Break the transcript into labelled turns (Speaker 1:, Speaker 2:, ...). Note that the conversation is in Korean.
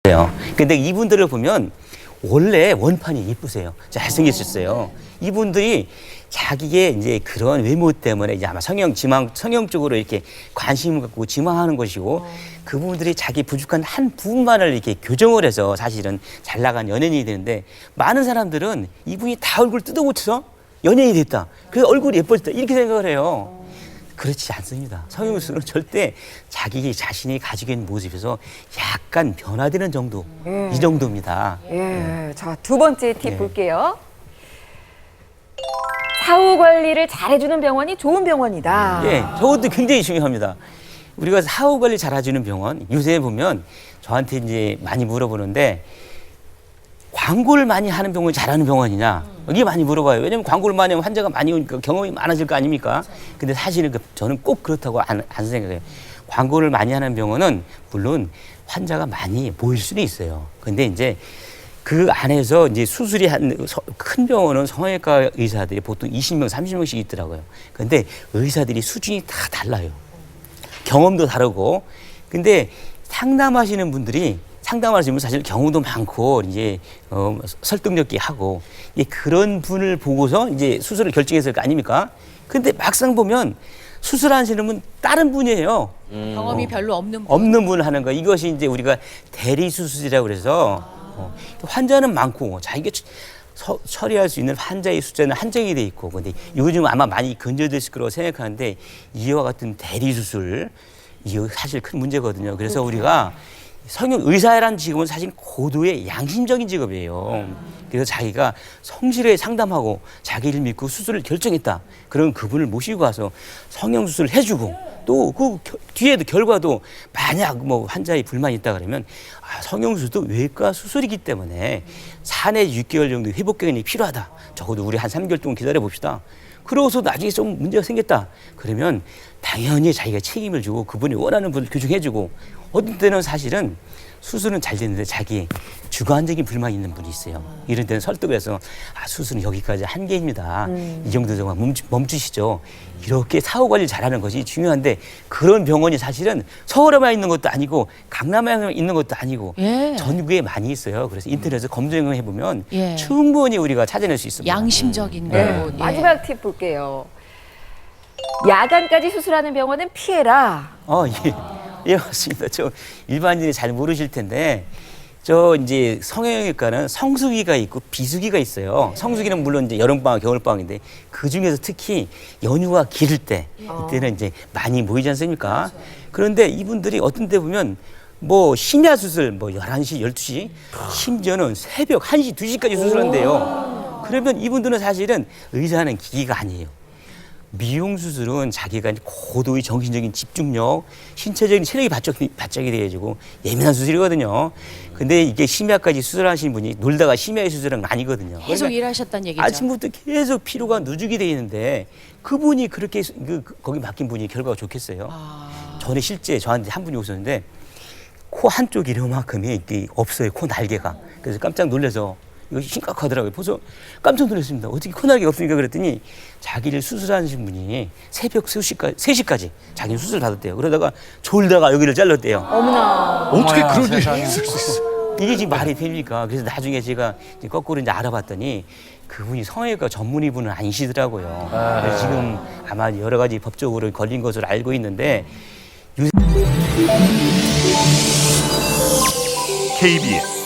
Speaker 1: 있어요. 근데 이분들을 보면 원래 원판이 예쁘세요. 잘생겼었어요. 이분들이 자기의 이제 그런 외모 때문에 이제 아마 성형 쪽으로 이렇게 관심을 갖고 지망하는 것이고 그분들이 자기 부족한 한 부분만을 이렇게 교정을 해서 사실은 잘 나간 연예인이 되는데 많은 사람들은 이분이 다 얼굴 뜯어고쳐서 연예인이 됐다. 그래서 얼굴이 예뻐졌다. 이렇게 생각을 해요. 그렇지 않습니다. 성형수술은 절대 자기 자신이 가지고 있는 모습에서 약간 변화되는 정도, 이 정도입니다.
Speaker 2: 예. 자, 두 번째 팁 볼게요. 사후 관리를 잘해주는 병원이 좋은 병원이다.
Speaker 1: 예, 저것도 굉장히 중요합니다. 우리가 사후 관리 잘해주는 병원, 요새 보면 저한테 이제 많이 물어보는데 광고를 많이 하는 병원이 잘하는 병원이냐? 이게 많이 물어봐요. 왜냐면 광고를 많이 하면 환자가 많이 오니까 경험이 많아질 거 아닙니까? 근데 사실은 저는 꼭 그렇다고 안 생각해요. 광고를 많이 하는 병원은 물론 환자가 많이 모일 수는 있어요. 근데 이제 그 안에서 이제 수술이 큰 병원은 성형외과 의사들이 보통 20명, 30명씩 있더라고요. 근데 의사들이 수준이 다 달라요. 경험도 다르고. 근데 상담하시는 분들이 상담하시면 사실 경우도 많고 이제 설득력 있게 하고 그런 분을 보고서 이제 수술을 결정했을 거 아닙니까? 근데 막상 보면 수술하시는 분 다른 분이에요.
Speaker 3: 경험이 별로 없는 분.
Speaker 1: 없는 분을 하는 거. 이것이 이제 우리가 대리 수술이라고 그래서 환자는 많고 자기가 처리할 수 있는 환자의 숫자는 한정이 돼 있고 근데 요즘 아마 많이 근절됐을 거라고 생각하는데 이와 같은 대리 수술 이거 사실 큰 문제거든요. 그래서 우리가 성형 의사라는 직업은 사실 고도의 양심적인 직업이에요. 그래서 자기가 성실하게 상담하고 자기를 믿고 수술을 결정했다. 그런 그분을 모시고 가서 성형 수술을 해주고 또 그 뒤에도 결과도 만약 뭐 환자의 불만이 있다 그러면 성형 수술도 외과 수술이기 때문에 4, 내지 6개월 정도 회복 기간이 필요하다. 적어도 우리 한 3개월 동안 기다려 봅시다. 그러고서 나중에 좀 문제가 생겼다. 그러면 당연히 자기가 책임을 지고 그분이 원하는 분을 교정해주고 어떤 때는 사실은 수술은 잘 됐는데 자기 주관적인 불만이 있는 분이 있어요. 이런 때는 설득을 해서 수술은 여기까지 한계입니다. 이 정도 정도 멈추시죠. 이렇게 사후 관리를 잘하는 것이 중요한데 그런 병원이 사실은 서울에만 있는 것도 아니고 강남에만 있는 것도 아니고 전국에 많이 있어요. 그래서 인터넷에서 검증을 해보면 충분히 우리가 찾아낼 수 있습니다.
Speaker 3: 양심적인
Speaker 2: 네.
Speaker 3: 거.
Speaker 2: 마지막 팁 볼게요. 야간까지 수술하는 병원은 피해라.
Speaker 1: 예, 맞습니다. 저 일반인이 잘 모르실 텐데 저 이제 성형외과는 성수기가 있고 비수기가 있어요. 성수기는 물론 이제 여름방학, 겨울방학인데 그 중에서 특히 연휴가 길 때 이때는 이제 많이 모이지 않습니까? 그런데 이분들이 어떤 때 보면 뭐 심야 수술 뭐 11시, 12시 심지어는 새벽 1시, 2시까지 수술한대요. 그러면 이분들은 사실은 의사는 기기가 아니에요. 미용 수술은 자기가 고도의 정신적인 집중력, 신체적인 체력이 바짝이 돼가지고 예민한 수술이거든요. 근데 이게 심야까지 수술하시는 분이 놀다가 심야에 수술은 아니거든요.
Speaker 3: 계속 일하셨다는 얘기죠.
Speaker 1: 아침부터 계속 피로가 누적이 돼 있는데 그분이 그렇게 거기 맡긴 분이 결과가 좋겠어요. 전에 실제 저한테 한 분이 오셨는데 코 한쪽 이만큼이 이게 없어요. 코 날개가. 그래서 깜짝 놀라서 이거 심각하더라고요. 벌써 깜짝 놀랐습니다. 어떻게 코날개가 없으니까 그랬더니 자기를 수술하신 분이 새벽 3시까지 자기는 수술 받았대요. 그러다가 졸다가 여기를 잘랐대요.
Speaker 2: 어머나.
Speaker 4: 어떻게 그런 일이 있을 수 있어?
Speaker 1: 이게 지금 말이 됩니까? 그래서 나중에 제가 이제 거꾸로 이제 알아봤더니 그분이 성형외과 전문의분은 아니시더라고요. 그래서 지금 아마 여러 가지 법적으로 걸린 것으로 알고 있는데
Speaker 5: KBS